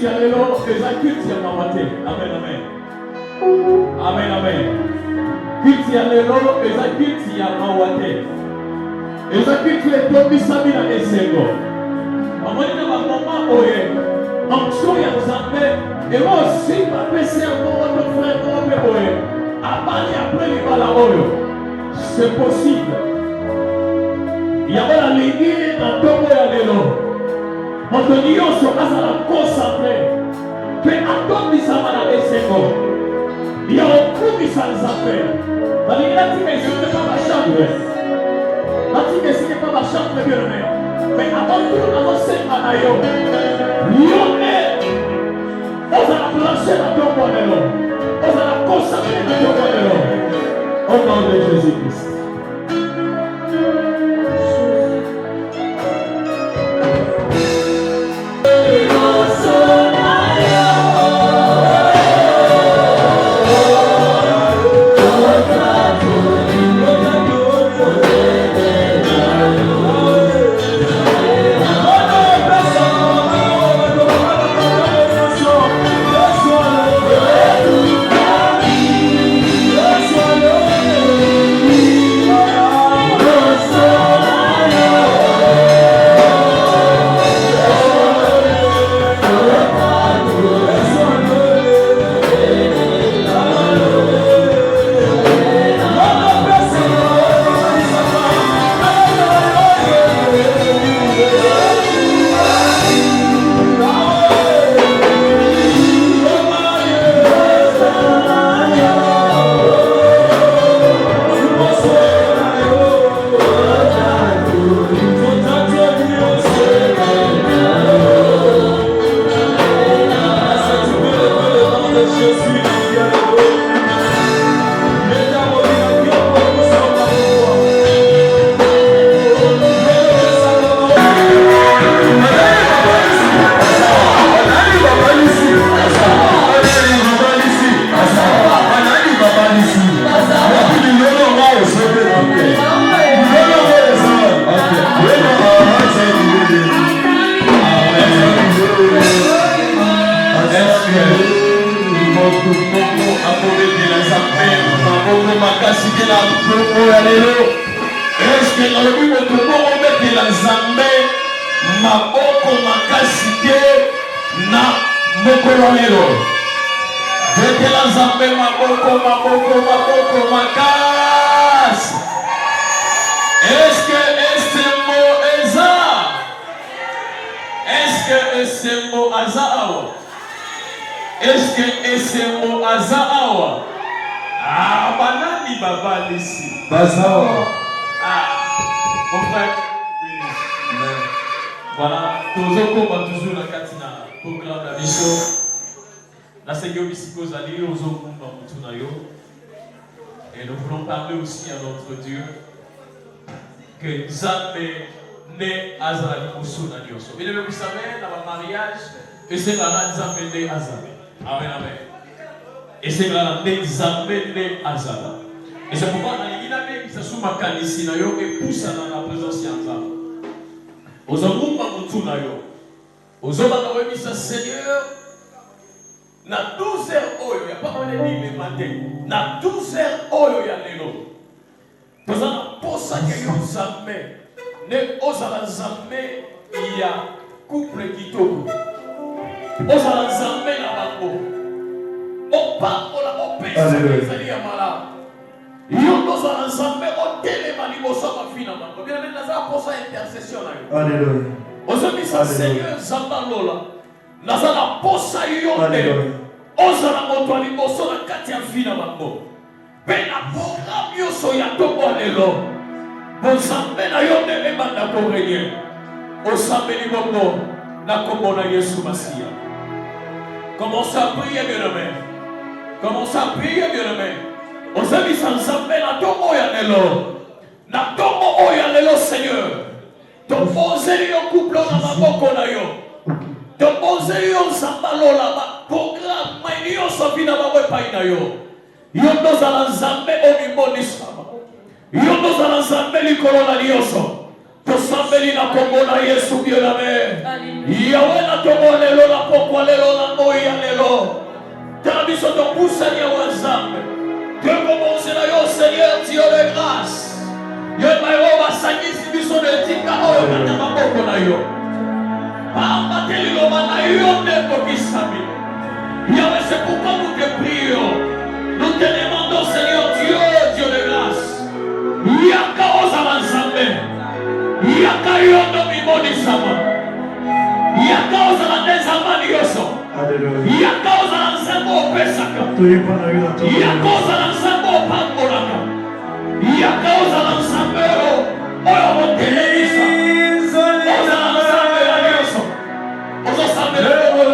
ya lelo eza culte ya mawate. Amen, amen. Amen, amen. Culte ya lelo eza culte ya mawate. Eza culte etombisa bino na esengo. Amoni na bamama oye. Onction ya Nzambe eza aussi bapesi yango votre frère oyo oye. Abali après libala oyo. C'est possible. Yabala lingi na ntongo ya lelo. Moto nyonso azala concentré. Pe atombisama na esengo. Ya okumisa Nzambe. Balingi nati mesure pas ma chambre. Nati mesure pas ma chambre bien aimé. Mais avant tout, nous allons senga na yo. Yo ne. Ozala plancher na ntongo ya lelo. Ozala concentré na ntongo ya lelo. Au nom de Jésus-Christ. Voilà, toujours la katina programme la mission. La Seigneur Bissiko Zali, et nous voulons parler aussi à notre Dieu que Nzambe ne azali kusuna nyoso. Bien aimé, vous savez, dans le mariage, et c'est là Nzambe ne azali. Amen, amen. Et c'est là Nzambe ne azala. Et c'est pourquoi dans l'Église, ça sous ma canisse, et pousse dans la présence de Nzambe. Aux hommes, aux hommes, Seigneur, na 12 heures oyo ya pas on dit le matin na 12 heures oyo ya lelo tozana posa ke yo Nzambe ne ozala Nzambe ya couple kitoko ozala Nzambe na bango opakola opesa ezali ya malamu yo tozala Nzambe otelema liboso mafina bango bien aimé nazala posa intercession na yo alléluia ozomisa Seigneur Nzambe lola nazala posa yote ozala moto liboso na kati ya vie na bango pe na programme nyonso ya ntongo lelo Nzambe na yo nde ebanda korenye osambeli bongo na kombo na Yesu Masiya. Commence à prier bien-aimé. Commence à prier bien-aimé. Ozalisa Nzambe na ntongo ya lelo na ntongo oyo ya lelo Seigneur topozeli yo couple na maboko na yo topozeli yo Nzambe lola programme nyonso bina bango epai na yo yo tozala Nzambe omibonisama yo tozala Nzambe likolo na nyonso tosambeli na kombo na Yesu bien-aimé yawe na ntongo lelo na pokwa lelo na biso tokusani wa Nzambe. Commencer là, Seigneur Dieu de grâce. Yo mayo basangisi biso de tika oyo kata maboko na yo. Pamba telilo na yo ndeko kisami. Yahweh, c'est pourquoi nous te prions. Nous te demandons, Seigneur Dieu, Dieu de grâce. Yaka ozala Nzambe. Yaka yondo mimoni sama. Yaka ozala nezamani yoso. Yaka ozala Nzambe opesaka. Yaka ozala Nzambe opambolaka. Yaka ozala Nzambe oyo motelelisa. Ozala Nzambe ya yoso. Ozo Nzambe ya yoso.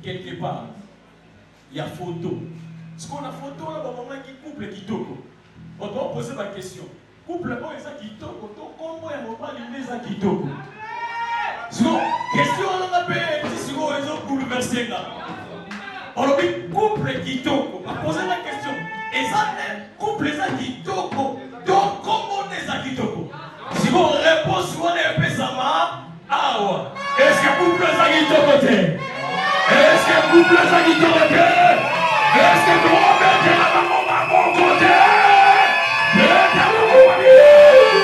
quelque part, il y a photo. Parce qu'on a photo là, bon moment qui couple qui toko. On doit poser la question. Couple bon et ça qui toko, comment est mon pas les ça qui toko. Sinon, question on a payé, si on raison bouleversé là. On a dit couple qui toko. On a posé la question. Et ça, couple ça qui toko. Donc comment est ça qui toko? Si on répond, si on est un peu ça va, ah ouais. Est-ce que couple ça qui toko? Est-ce que couple ça qui te recueille? Est-ce que nous remettons la maman à mon côté? Et ta maman va bien.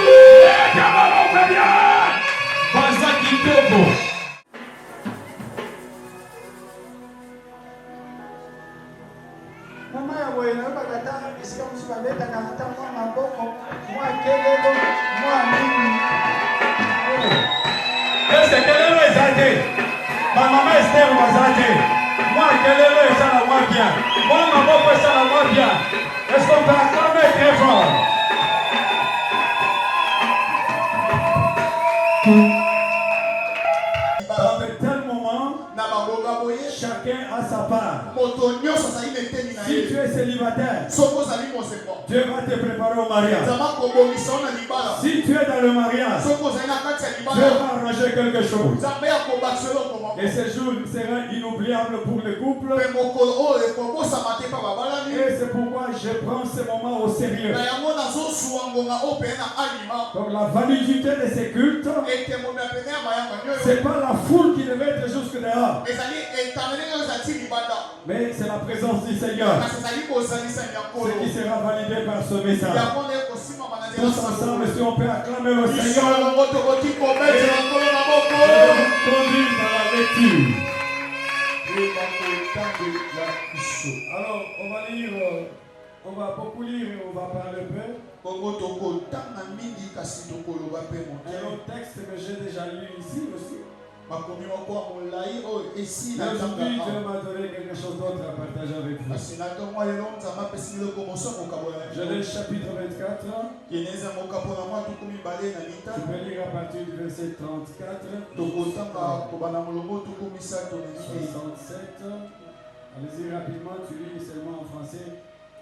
Et ta maman va bien. Pas ça qui te faut. Mama ya boye na bakata esika musu babeta na ata mwa maboko mwa kelelo mwa nini. Ese kelelo ezate. Ma mama Esther wazate. Mwa kelelo ezala mwa bien. Mwa maboko ezala mwa bien. Est-ce qu'on peut acclamer très fort? Dans de tels moments, chacun a sa part. Si tu es célibataire, Dieu va te préparer au mariage. Si tu es dans le mariage, Dieu va arranger quelque chose. Et ce jour sera inoubliable pour le couple. Et c'est pourquoi je prends ce moment au sérieux. Donc la validité de ces cultes, c'est pas la foule qui devait être jusque dehors, mais c'est la présence du Seigneur, ce qui sera validé par ce message. Tous ensemble, si on peut acclamer le Seigneur, et conduire dans la lecture. Alors, on va lire, on va beaucoup lire et on va parler peu. Un autre texte que j'ai déjà lu ici aussi. Aujourd'hui, Dieu m'a donné quelque chose d'autre à partager avec vous. Genèse chapitre 24. Tu peux lire à partir du verset 34. 67. Allez-y rapidement, tu lis seulement en français.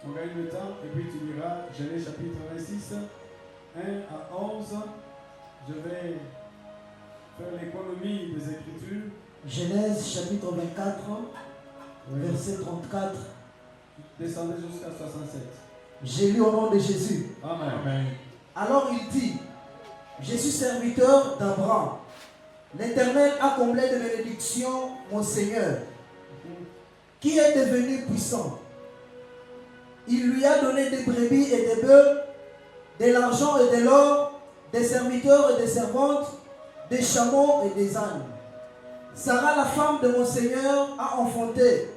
On gagne le temps et puis tu liras Genèse chapitre 26, 1 à 11. Je vais faire l'économie des Écritures. Genèse chapitre 24, verset 34. Descendez jusqu'à 67. J'ai lu au nom de Jésus. Amen. Alors il dit, je suis serviteur d'Abraham. L'Éternel a comblé de bénédictions mon Seigneur, qui est devenu puissant. Il lui a donné des brebis et des bœufs, de l'argent et de l'or, des serviteurs et des servantes, des chameaux et des ânes. Sarah, la femme de mon Seigneur, a enfanté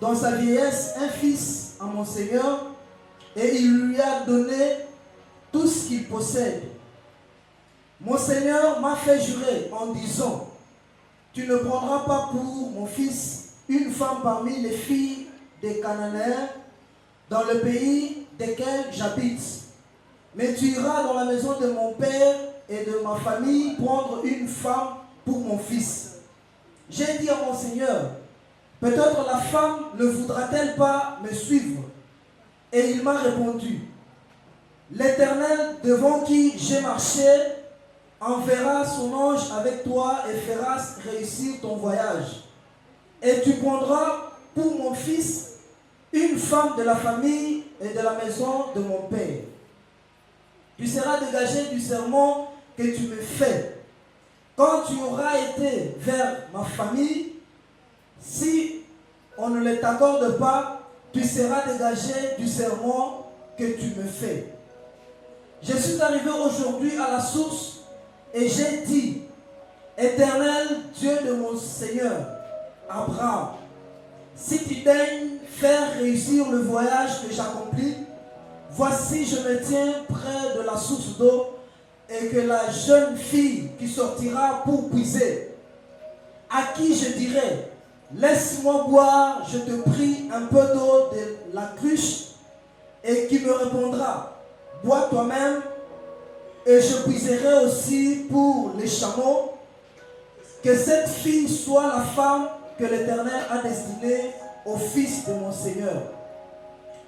dans sa vieillesse un fils à mon Seigneur, et il lui a donné tout ce qu'il possède. Mon Seigneur m'a fait jurer en disant, tu ne prendras pas pour mon fils une femme parmi les filles des Cananéens dans le pays desquels j'habite, mais tu iras dans la maison de mon père et de ma famille prendre une femme pour mon fils. J'ai dit à mon Seigneur, peut-être la femme ne voudra-t-elle pas me suivre? Et il m'a répondu, l'Éternel devant qui j'ai marché enverra son ange avec toi et fera réussir ton voyage. Et tu prendras pour mon fils une femme de la famille et de la maison de mon père. Tu seras dégagé du serment que tu me fais. Quand tu auras été vers ma famille, si on ne le t'accorde pas, tu seras dégagé du serment que tu me fais. Je suis arrivé aujourd'hui à la source et j'ai dit, Éternel Dieu de mon Seigneur, Abraham, si tu daignes faire réussir le voyage que j'accomplis, voici je me tiens près de la source d'eau et que la jeune fille qui sortira pour puiser, à qui je dirai, laisse-moi boire, je te prie, un peu d'eau de la cruche, et qui me répondra, bois toi-même, et je puiserai aussi pour les chameaux, que cette fille soit la femme que l'Éternel a destinée au fils de mon Seigneur.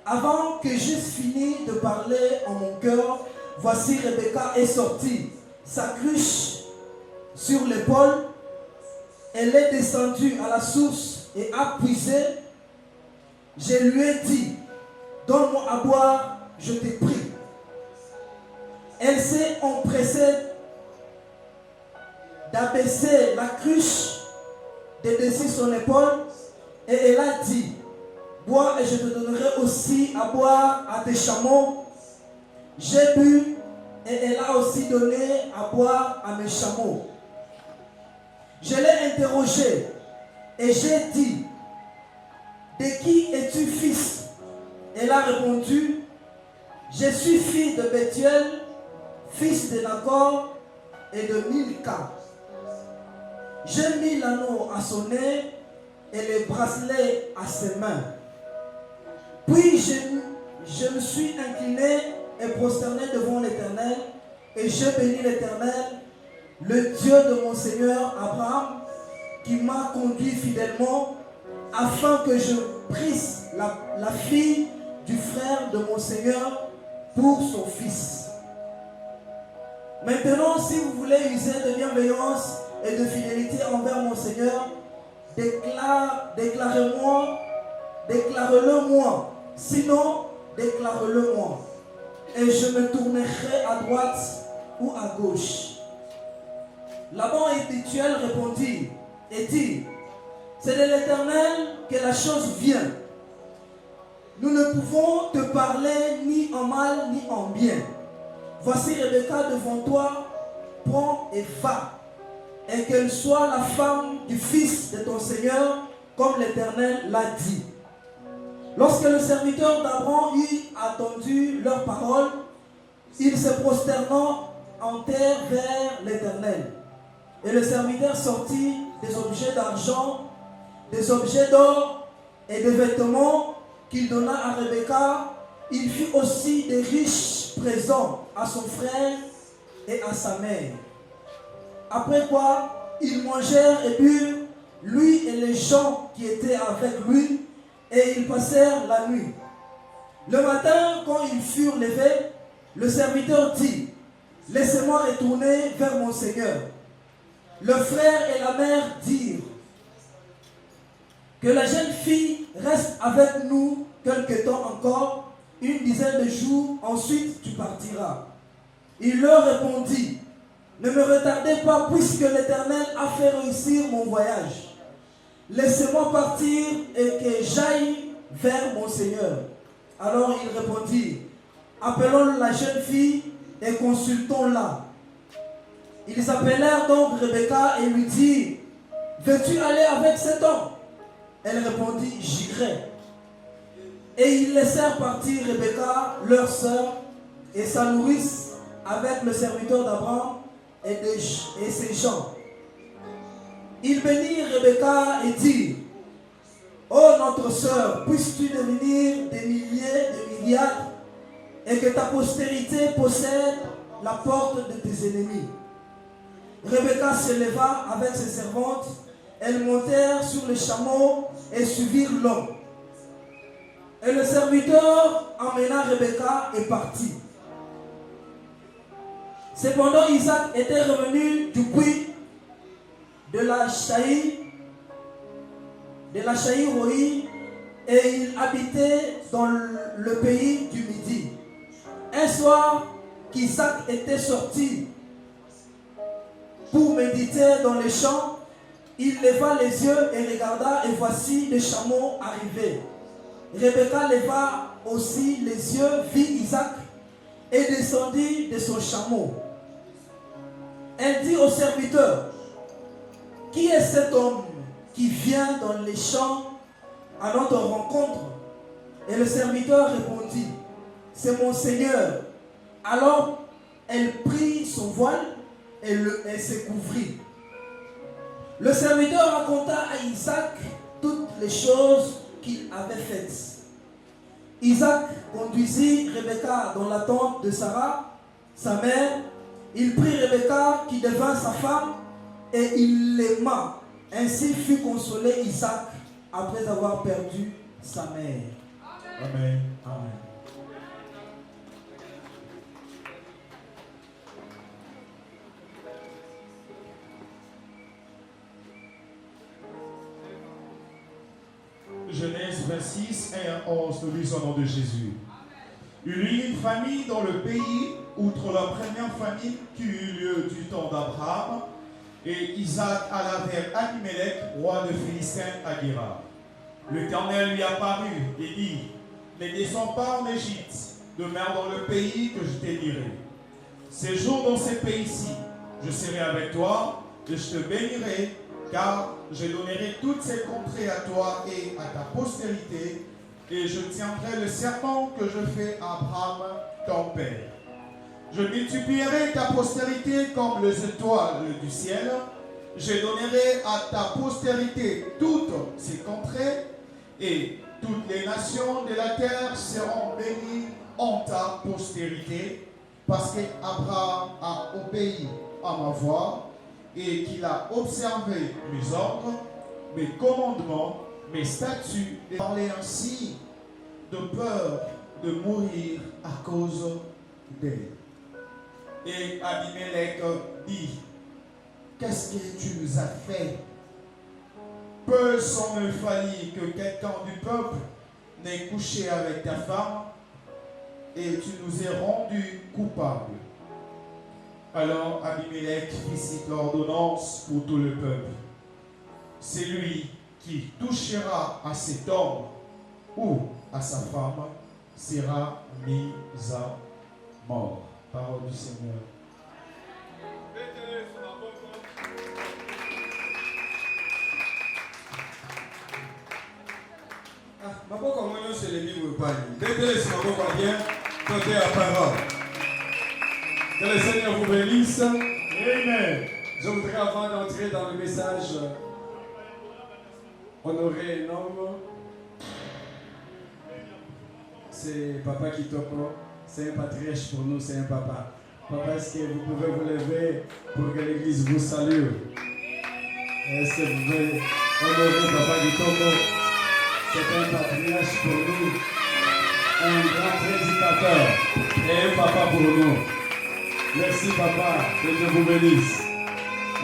Avant que j'eusse fini de parler en mon cœur, voici Rebecca est sortie, sa cruche sur l'épaule. Elle est descendue à la source et a puisé. Je lui ai dit, donne-moi à boire, je t'ai prie. Elle s'est empressée d'abaisser la cruche de dessus son épaule Et elle a dit, bois et je te donnerai aussi à boire à tes chameaux. J'ai bu et elle a aussi donné à boire à mes chameaux. Je l'ai interrogée et j'ai dit, de qui es-tu fils? Elle a répondu, je suis fille de Bethuel, fils de Nacor et de Milka. J'ai mis l'anneau à son nez et les bracelets à ses mains. Puis je me suis incliné et prosterné devant l'Éternel et je bénis l'Éternel, le Dieu de mon Seigneur Abraham, qui m'a conduit fidèlement afin que je prisse la fille du frère de mon Seigneur pour son fils. Maintenant, si vous voulez user de bienveillance et de fidélité envers mon Seigneur, déclarez-le moi. Sinon, déclare-le moi. Et je me tournerai à droite ou à gauche. Laban et Bethuel répondit et dit, c'est de l'Éternel que la chose vient. Nous ne pouvons te parler ni en mal ni en bien. Voici Rebecca devant toi, prends et va, et qu'elle soit la femme du fils de ton Seigneur, comme l'Éternel l'a dit. Lorsque le serviteur d'Abraham eut entendu leurs paroles, il se prosterna en terre vers l'Éternel. Et le serviteur sortit des objets d'argent, des objets d'or et des vêtements qu'il donna à Rebecca. Il fit aussi des riches présents à son frère et à sa mère. Après quoi, ils mangèrent et burent, lui et les gens qui étaient avec lui, et ils passèrent la nuit. Le matin, quand ils furent levés, le serviteur dit, laissez-moi retourner vers mon Seigneur. Le frère et la mère dirent, que la jeune fille reste avec nous quelque temps encore, une dizaine de jours, ensuite tu partiras. Il leur répondit, ne me retardez pas puisque l'Éternel a fait réussir mon voyage. Laissez-moi partir et que j'aille vers mon Seigneur. Alors il répondit, appelons la jeune fille et consultons-la. Ils appelèrent donc Rebecca et lui dirent, veux-tu aller avec cet homme? Elle répondit, j'irai. Et ils laissèrent partir Rebecca, leur sœur, et sa nourrice avec le serviteur d'Abraham et ses gens. Ils bénirent Rebecca et dirent, ô notre sœur, puisses-tu devenir des milliers, des milliards, et que ta postérité possède la porte de tes ennemis. Rebecca se leva avec ses servantes. Elles montèrent sur les chameaux et suivirent l'homme. Et le serviteur emmena Rebecca et partit. Cependant, Isaac était revenu du puits de la Chaï-Roï, et il habitait dans le pays du Midi. Un soir qu'Isaac était sorti pour méditer dans les champs, il leva les yeux et regarda, et voici des chameaux arrivés. Rebecca leva aussi les yeux, vit Isaac et descendit de son chameau. Elle dit au serviteur, qui est cet homme qui vient dans les champs à notre rencontre? Et le serviteur répondit, c'est mon Seigneur. Alors elle prit son voile et elle se couvrit. Le serviteur raconta à Isaac toutes les choses qu'il avait faites. Isaac conduisit Rebecca dans la tente de Sarah, sa mère. Il prit Rebecca qui devint sa femme et il l'aima. Ainsi fut consolé Isaac après avoir perdu sa mère. Amen. Amen. Genèse 26, 1 à 11, nous lisons au nom de Jésus. Il y eut une famine dans le pays, outre la première famine qui eut lieu du temps d'Abraham, et Isaac alla vers Abimelech, roi de Philistins, à Guérar. L'Éternel lui apparut et dit, ne descends pas en Égypte, demeure dans le pays que je te dirai. Séjourne dans ce pays-ci, je serai avec toi et je te bénirai, car je donnerai toutes ces contrées à toi et à ta postérité, et je tiendrai le serment que je fais à Abraham, ton père. Je multiplierai ta postérité comme les étoiles du ciel. Je donnerai à ta postérité toutes ces contrées, et toutes les nations de la terre seront bénies en ta postérité, parce qu'Abraham a obéi à ma voix et qu'il a observé mes ordres, mes commandements, mes statuts, et parlé ainsi de peur de mourir à cause d'elle. Et Abimelech dit, qu'est-ce que tu nous as fait? Peu s'en me fallit que quelqu'un du peuple n'ait couché avec ta femme, et tu nous es rendus coupables. Alors Abimelech fit cette ordonnance pour tout le peuple. Celui qui touchera à cet homme ou à sa femme sera mis à mort. Parole du Seigneur. C'est le livre pas bien, côté la parole. Que le Seigneur vous bénisse. Amen. Je voudrais, avant d'entrer dans le message, honorer un homme. C'est Papa Kitoko. C'est un patriarche pour nous, c'est un papa. Papa, est-ce que vous pouvez vous lever pour que l'église vous salue? Est-ce que vous pouvez honorer Papa Kitoko? C'est un patriarche pour nous, un grand prédicateur et un papa pour nous. Merci papa, que Dieu vous bénisse.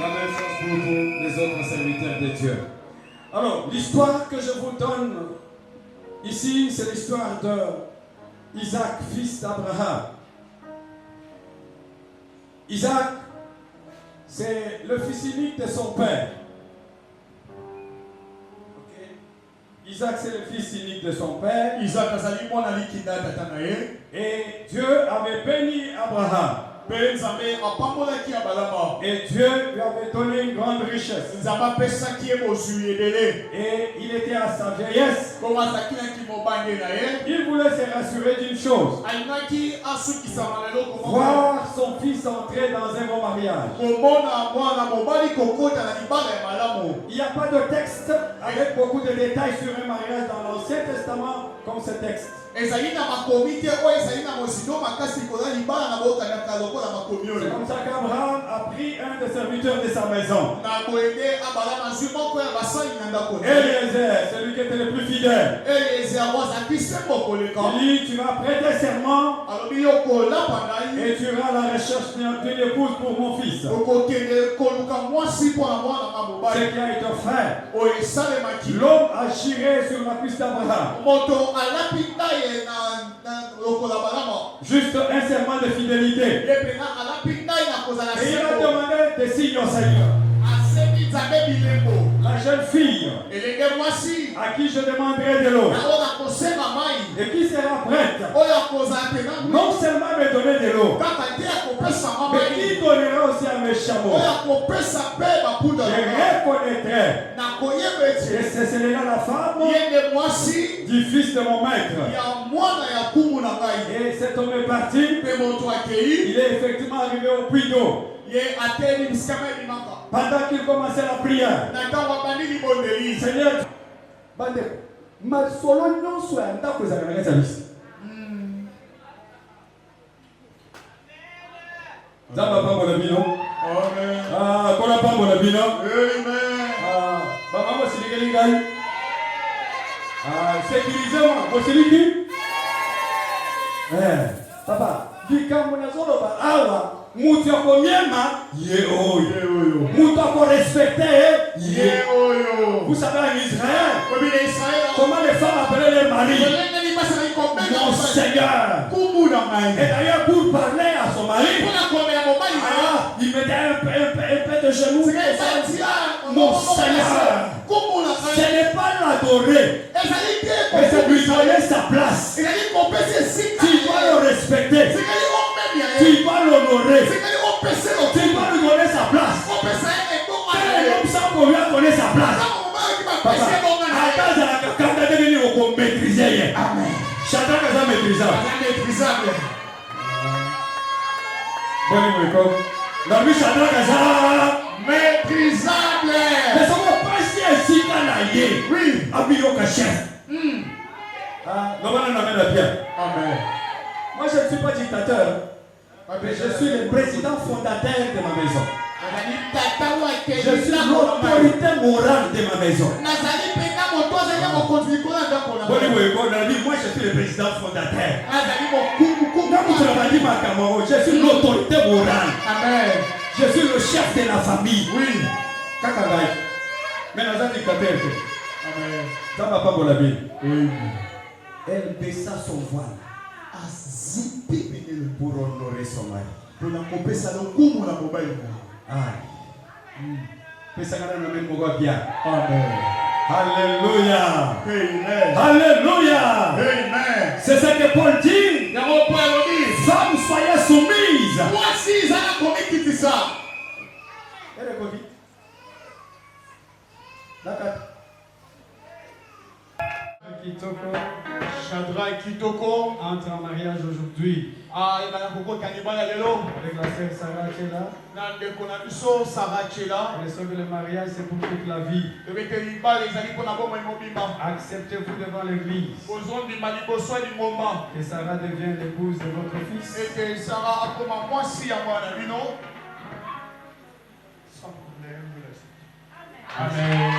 La même chose pour vous, les autres serviteurs de Dieu. Alors, l'histoire que je vous donne ici, c'est l'histoire de Isaac, fils d'Abraham. Isaac, c'est le fils unique de son père. Isaac, c'est le fils unique de son père. Et Dieu avait béni Abraham. Et Dieu lui avait donné une grande richesse. Et il était à sa vieillesse. Il voulait se rassurer d'une chose. Voir son fils entrer dans un bon mariage. Il n'y a pas de texte avec beaucoup de détails sur un mariage dans l'Ancien Testament comme ce texte. C'est comme ça qu'Abraham a pris un des serviteurs de sa maison. Eliezer, celui qui était le plus fidèle. Il dit, tu vas prêter serment et tu iras à la recherche d'une épouse pour mon fils. Ce qui a été fait. L'homme a géré sur la cuisse d'Abraham. Juste un serment de fidélité. Et il a demandé des signes au Seigneur. La jeune fille à qui je demanderai de l'eau et qui sera prête non seulement à me donner de l'eau, mais qui donnera aussi à mes chameaux. Je reconnaîtrai que c'est celle-là la femme du fils de mon maître. Et cet homme est parti. Il est effectivement arrivé au puits d'eau. Pendant qu'il commençait la prière, Seigneur, papa, mutu yako miema ye oyo mutu yako respecté ye oyo. Vous savez en Israël comment les femmes appelaient les maris? Mon Seigneur. Et d'ailleurs pour parler à son mari, il mettait un peu de genoux. Mon Seigneur. Ce n'est pas l'adorer, Mais c'est lui donner sa place. Tu dois le respecter. Tu dois l'honorer. Tu dois lui donner sa place. Quand un homme sans problème connaît sa place. Amen. Chacun a maîtrisable. Maîtrisable. Mais ça va passer ainsi qu'à l'aïe. Oui. Abiro Kachef. Amen. Moi je ne suis pas dictateur. Mais je suis le président fondateur de ma maison. Je suis l'autorité morale de ma maison. Moi je suis le président fondateur. Je suis l'autorité morale. Amen. Je suis le chef de la famille. Oui. Kakagaï. Mais nous avons dictateur. Amen. Ça va pas pour la vie. Elle baissa son voile. Pour honorer son mari. Amen. Alléluia. Amen. Alléluia. Amen. C'est ce que Paul dit. Femmes, soyez soumises. Voici ça. Kitoko, Shadrach Kitoko entre en mariage aujourd'hui. Avec la sœur Sarah Chela. Et sauf que le mariage c'est pour toute la vie. Acceptez-vous devant l'église que Sarah devienne l'épouse de votre fils. Et que Sarah a comme moi si à moi la vie, non? Amen.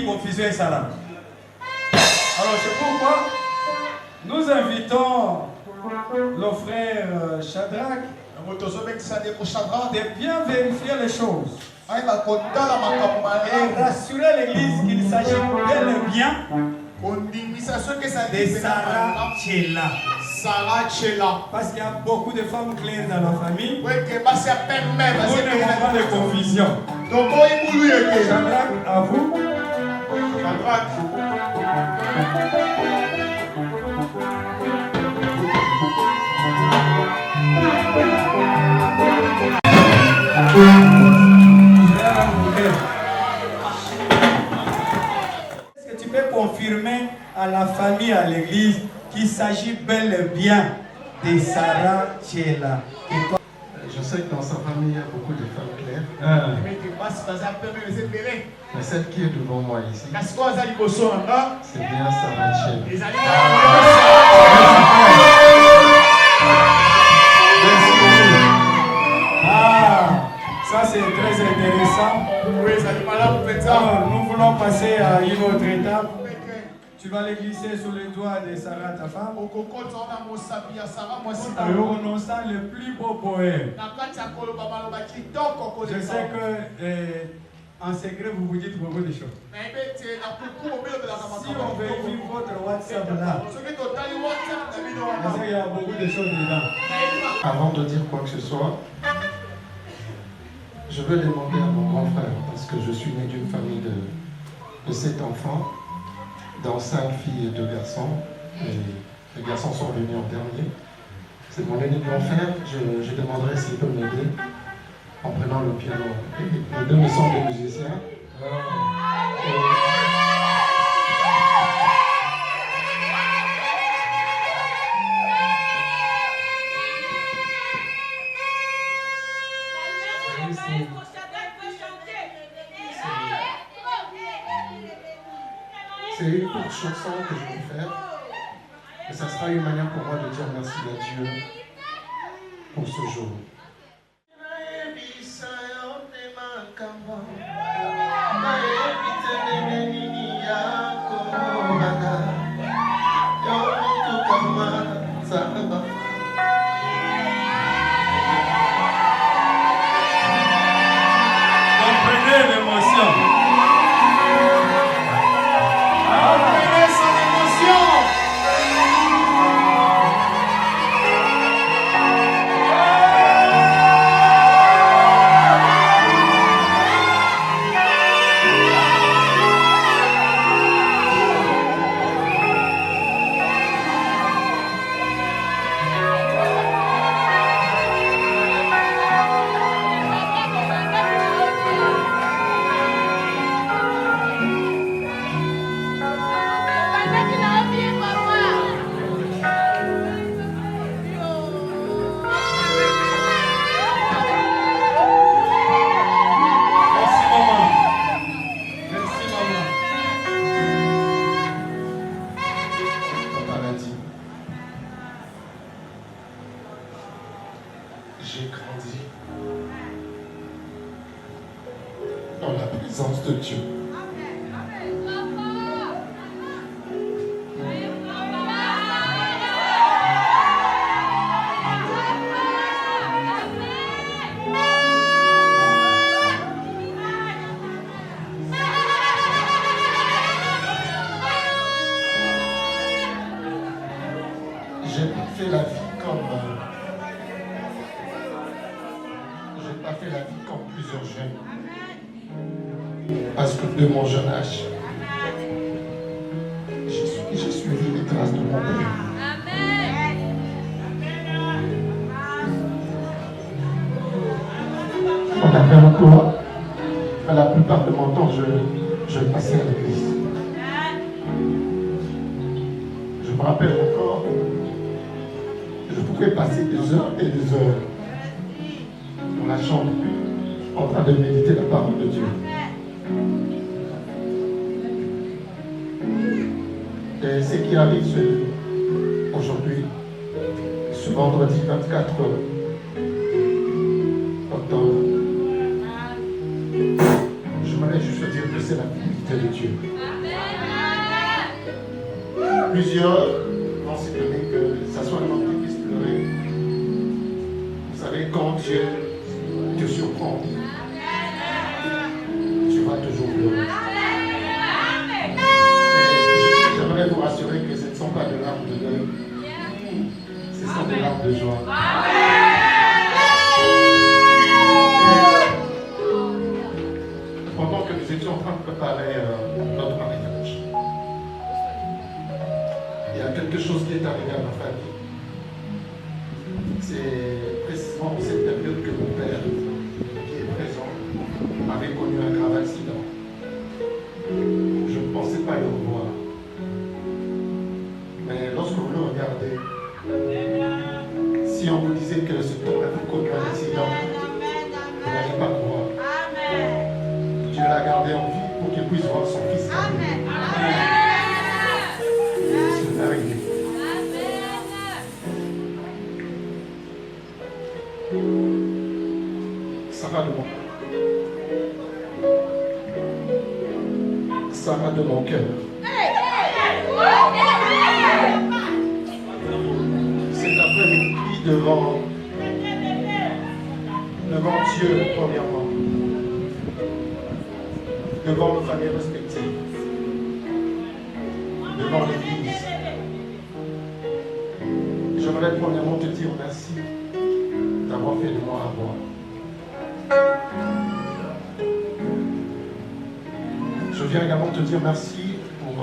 Confusion et Sarah. Alors c'est pourquoi nous invitons le frère Shadrach de bien vérifier les choses et rassurer l'église qu'il s'agit bel et bien de Sarah Chela. Sarah Chela. Parce qu'il y a beaucoup de femmes claires dans la famille. Vous n'avez pas de confusion. Shadrach, à vous. Shadrach. Est-ce que tu peux confirmer à la famille, à l'église, qu'il s'agit bel et bien de Sarah Chela? Je sais que dans sa famille, il y a beaucoup de femmes claires. Mais celle qui est devant moi ici, c'est bien Sarah Chela. Ah, ça c'est très intéressant. Alors, nous voulons passer à une autre étape. Tu vas les glisser sous les doigts de Sarah, ta femme. En prononçant le plus beau poème. Je sais que en secret vous vous dites beaucoup de choses. Si on vérifie votre WhatsApp là, parce qu'il y a beaucoup de choses dedans. Avant de dire quoi que ce soit, je veux demander à mon grand frère, parce que je suis né d'une famille de 7 enfants, dont 5 filles et 2 garçons. Et les garçons sont venus en dernier. C'est mon aîné grand frère. Je demanderai s'il peut m'aider en prenant le piano. Et les deux sont des musiciens. C'est une courte chanson que je vais faire. Et ça sera une manière pour moi de dire merci à Dieu pour ce jour. j'ai grandi dans la présence de Dieu. J'ai pas fait la vie comme plusieurs jeunes. Parce que de mon jeune âge, j'ai suivi les traces de mon père. On avait un toit. À la plupart de mon temps, je passais à l'église. Je me rappelle encore, je pouvais passer des heures et des heures dans la chambre en train de méditer la parole de Dieu. Et ce qui arrive aujourd'hui, ce vendredi 24 octobre, j'aimerais juste dire que c'est la fidélité de Dieu. Plusieurs vont s'étonner que ça soit un homme qui puisse pleurer. Vous savez, quand Dieu te surprend, tu vas toujours pleurer. J'aimerais vous rassurer que ce ne sont pas de larmes de deuil, ce sont des larmes de joie. Pendant que nous étions en train de préparer notre mariage, il y a quelque chose qui est arrivé à ma famille. C'est précisément cette période que mon père, qui est présent, avait connu un grave accident. Je ne pensais pas le revoir. Mais lorsque vous le regardez, si on vous disait que ce temps avait connu un accident, vous n'allez pas croire. Dieu l'a gardé en vie pour qu'il puisse voir son fils. C'est arrivé. Sarah de mon cœur. Cet après-midi devant Dieu premièrement, devant nos familles respectives, devant l'Église, j'aimerais premièrement te dire merci d'avoir fait de moi un roi. Je viens également te dire merci pour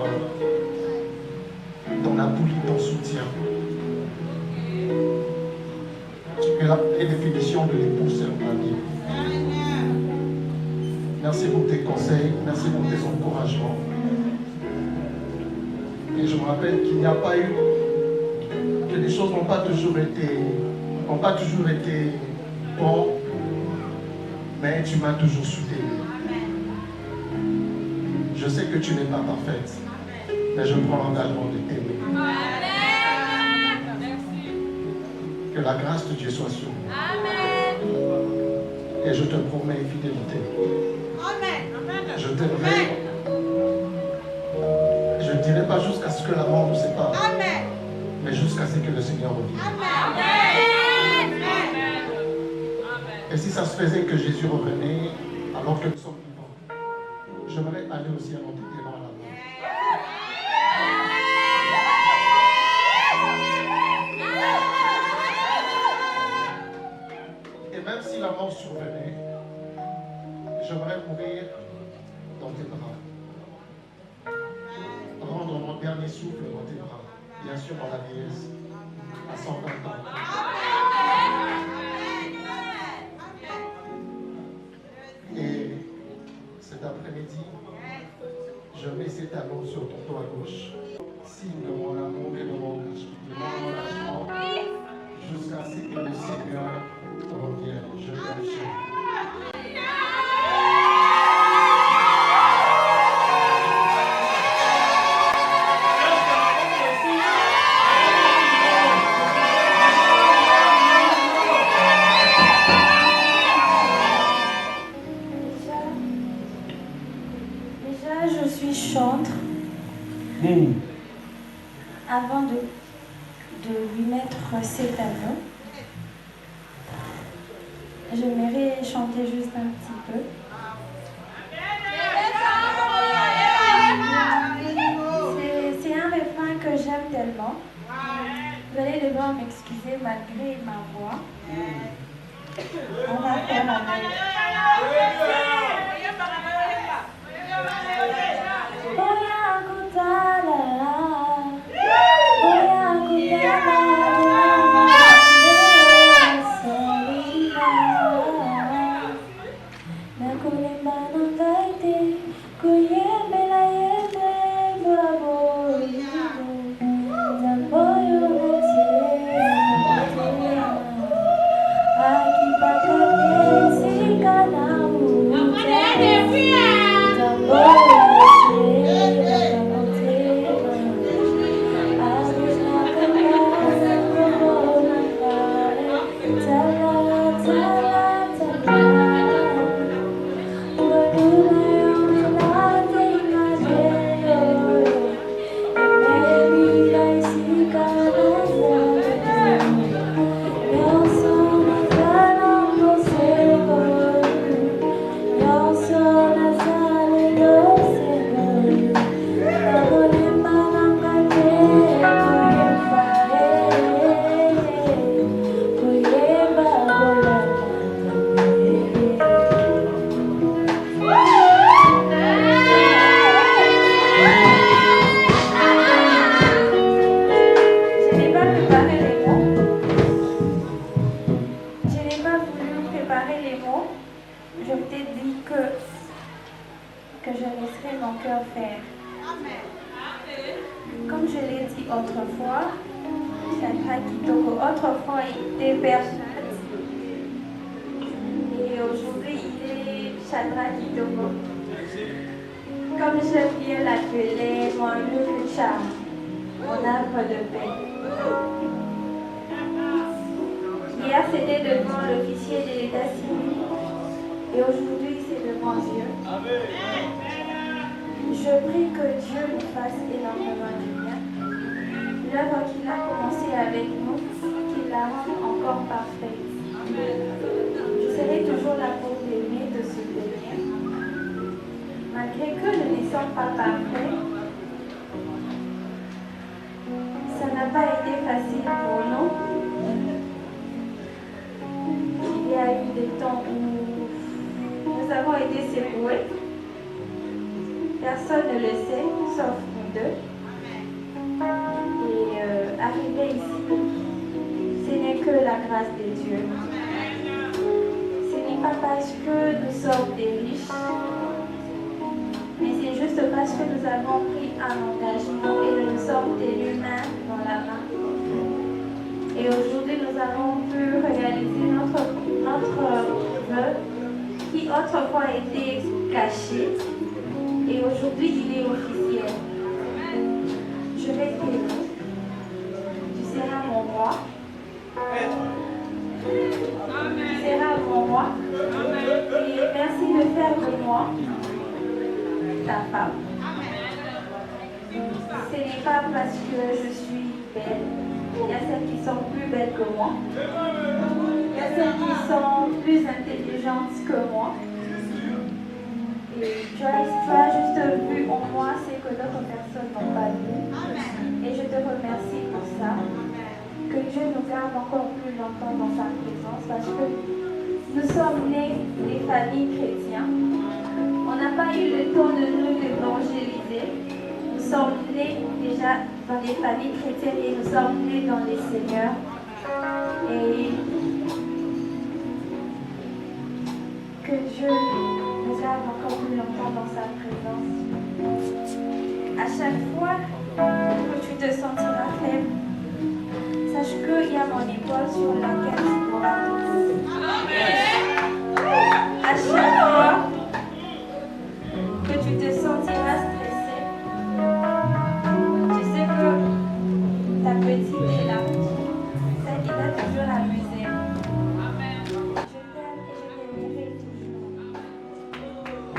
ton appui, ton soutien. Tu es la définition de l'épouse dans ma vie. Merci pour tes conseils, merci pour tes encouragements. Et je me rappelle qu'il n'y a pas eu, que les choses n'ont pas toujours été bonnes, mais tu m'as toujours soutenu. Je sais que tu n'es pas parfaite, mais je prends l'engagement de t'aimer. Que la grâce de Dieu soit sur nous. Et je te promets fidélité. Je t'aimerai. Je ne dirai pas jusqu'à ce que la mort nous sépare, mais jusqu'à ce que le Seigneur revienne. Et si ça se faisait que Jésus revenait alors que nous sommes vivants, j'aimerais aller aussi à l'enterrement à la mort. Et même si la mort survenait, j'aimerais mourir dans tes bras. Rendre mon dernier souffle dans tes bras. Bien sûr dans la vieillesse, à 120 ans. Et cet après-midi, je mets cet anneau sur ton dos à gauche. Signe de mon amour et de mon engagement jusqu'à ce que le Seigneur revienne. Je t'aime. Avant de lui mettre cet anneau, j'aimerais chanter juste un petit peu. C'est un refrain que j'aime tellement. Vous allez devoir m'excuser malgré ma voix. On va faire un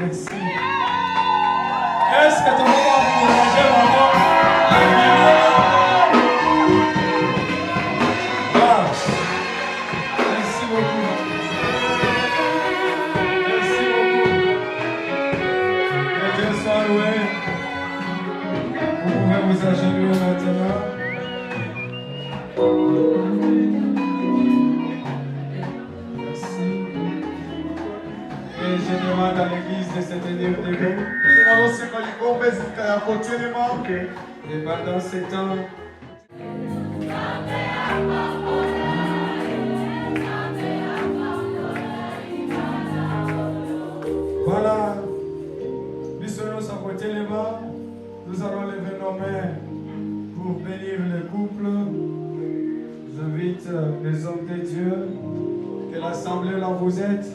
Merci. Est-ce que tu vas encourager maman? prochainement dans l'église de Saint-Denis de Gaulle. Et pendant ce temps, voilà, nous serons à côté les mains, nous allons lever nos mains pour bénir le couple. J'invite les hommes de Dieu, que l'assemblée là vous êtes,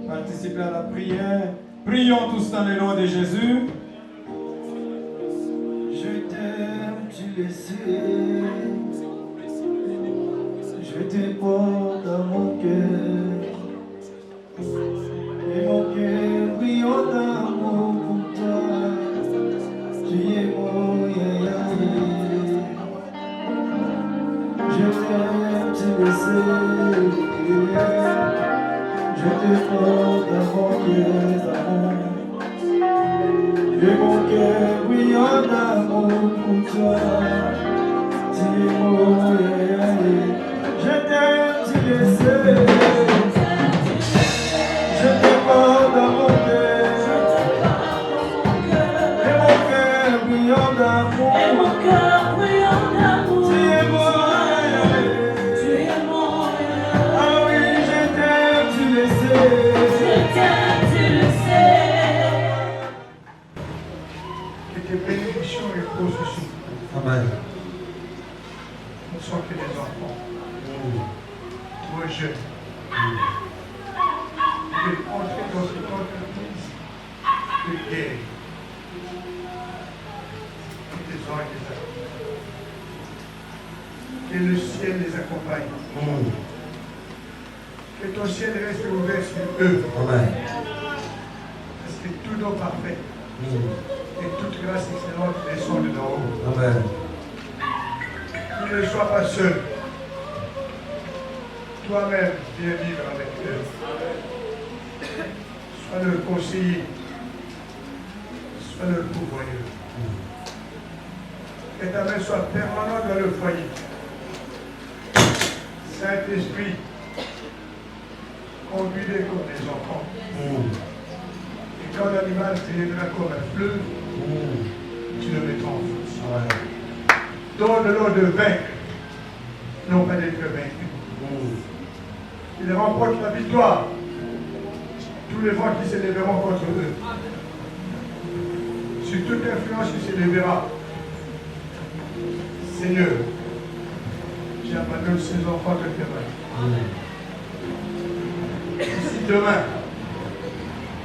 participez à la prière. Prions tous dans le nom de Jésus. Je t'aime, tu le sais. Je te porte dans mon cœur. Et mon cœur brille d'amour pour toi. Tu es mon yaya. Je t'aime, tu le sais. Je te porte dans mon cœur d'amour. Et mon cœur brille d'amour pour toi. Tu es mon yaya. Je t'aime, tu le sais. Je te porte dans mon cœur. Et mon cœur brille d'amour. Tu es mon yaya. Ah oui, je t'aime, tu le sais. Que tes bénédictions reposent sur nous. Amen. Nous ne sommes que des enfants. Trop jeunes. De entrer dans cette entreprise de guerre. Que tes anges les accompagnent. Que le ciel les accompagne. Que ton ciel reste ouvert sur eux. Amen. Parce que tout don parfait et toute grâce excellente descend de d'en haut. Amen. Qu'ils ne soient pas seuls. Toi-même, viens vivre avec eux. Sois leur conseiller. Sois leur pourvoyeur. Que ta main soit permanente dans le foyer. Saint-Esprit, conduis-les comme des enfants. Et quand l'animal viendra comme un fleuve, tu le mettras en force. Donne-leur de vaincre, non pas d'être vaincu. Ils remportent la victoire. Tous les vents qui s'élèveront contre eux. Sur toute influence qui s'élèvera. Seigneur, j'abandonne ces enfants de tes mains. Si demain,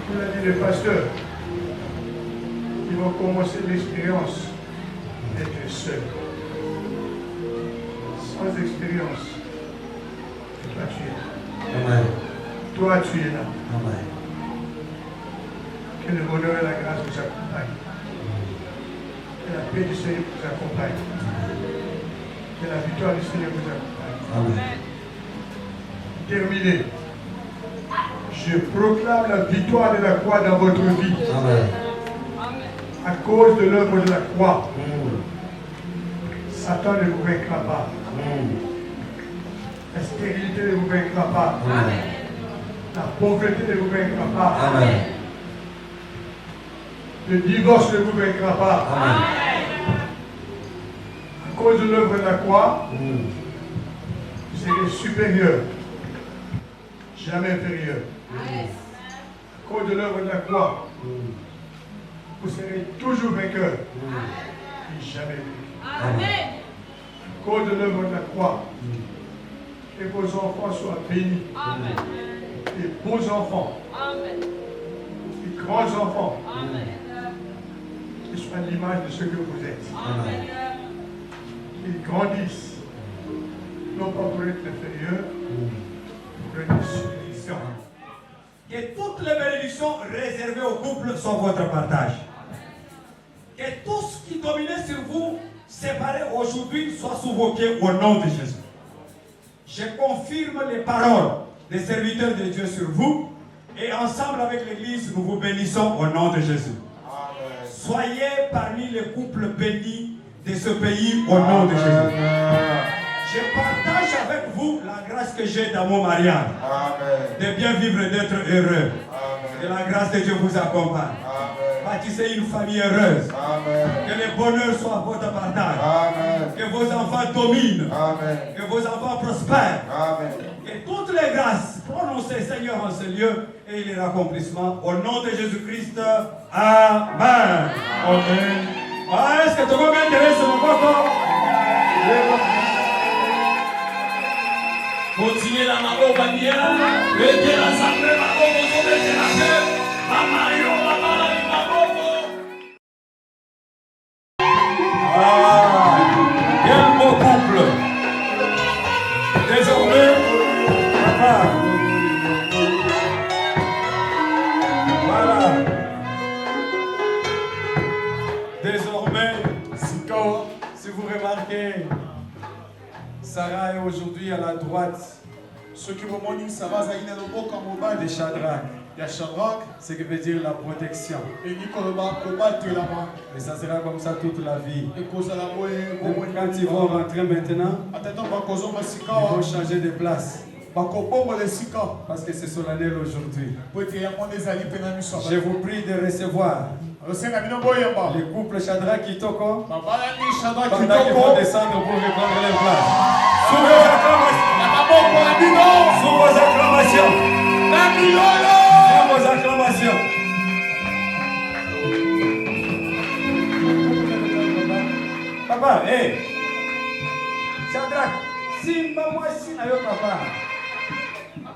comme l'a dit le pasteur, ils vont commencer l'expérience d'être seuls. Sans expérience. Toi, tu es là. Amen. Toi, tu es là. Amen. Que le bonheur et la grâce vous accompagnent. Que la paix du Seigneur vous accompagne. Que la victoire du Seigneur vous accompagne. Amen. Terminé. Je proclame la victoire de la croix dans votre vie. Amen. À cause de l'œuvre de la croix. Satan ne vous vaincra pas. La stérilité ne vous vaincra pas. Amen. La pauvreté ne vous vaincra pas. Amen. Le divorce ne vous vaincra pas. Amen. À cause de l'œuvre de la croix, vous serez supérieur, jamais inférieur. À cause de l'œuvre de la croix, vous serez toujours vainqueur et jamais vaincu. Amen. À cause de l'œuvre de la croix, que vos enfants soient bénis. Amen. Des beaux enfants. Amen. Des grands enfants. Amen. Qui soient l'image de ce que vous êtes. Amen. Qu'ils grandissent. Non pas pour être inférieur, pour être supérieur. Que toutes les bénédictions réservées au couple soient votre partage. Que tout ce qui dominait sur vous, séparé aujourd'hui, soit sous vos pieds au nom de Jésus. Je confirme les paroles des serviteurs de Dieu sur vous et ensemble avec l'Église, nous vous bénissons au nom de Jésus. Amen. Soyez parmi les couples bénis de ce pays au nom de Jésus. Je partage avec vous la grâce que j'ai dans mon mariage. Amen. De bien vivre et d'être heureux. Amen. Que la grâce de Dieu vous accompagne. Amen. Bâtissez une famille heureuse. Amen. Que le bonheur soit votre partage. Amen. Que vos enfants dominent. Amen. Que vos enfants prospèrent. Amen. Que toutes les grâces prononcées, Seigneur, en ce lieu et leur accomplissement. Au nom de Jésus-Christ. Amen. Amen. Ah, est-ce que tu vas m'intéresser, mon papa? Continuez la mabo bandiera, mettez la sangre mabo, vous mettez la terre, maman yo, maman la mabo. Ah, quel beau couple. Désormais, papa. Voilà. Désormais, si vous remarquez, Sarah est aujourd'hui à la droite. Ce qui me montre ça va zaïna le beau comme au bas de Shadrach. Il y a Shadrach. Ce qui veut dire la protection. Et Nicolas combattre la main. Et ça sera comme ça toute la vie. Et cause à la quand ils vont rentrer maintenant, ils vont changer de place. Parce que c'est solennel aujourd'hui. Je vous prie de recevoir les couples Shadrach Kitoko pendant qu'ils vont descendre pour reprendre les places. Sous vos acclamations. Sous vos acclamations. Sous vos acclamations. Papa, hey! Shadrach, Simba moi si na yo papa. La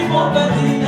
Mon petit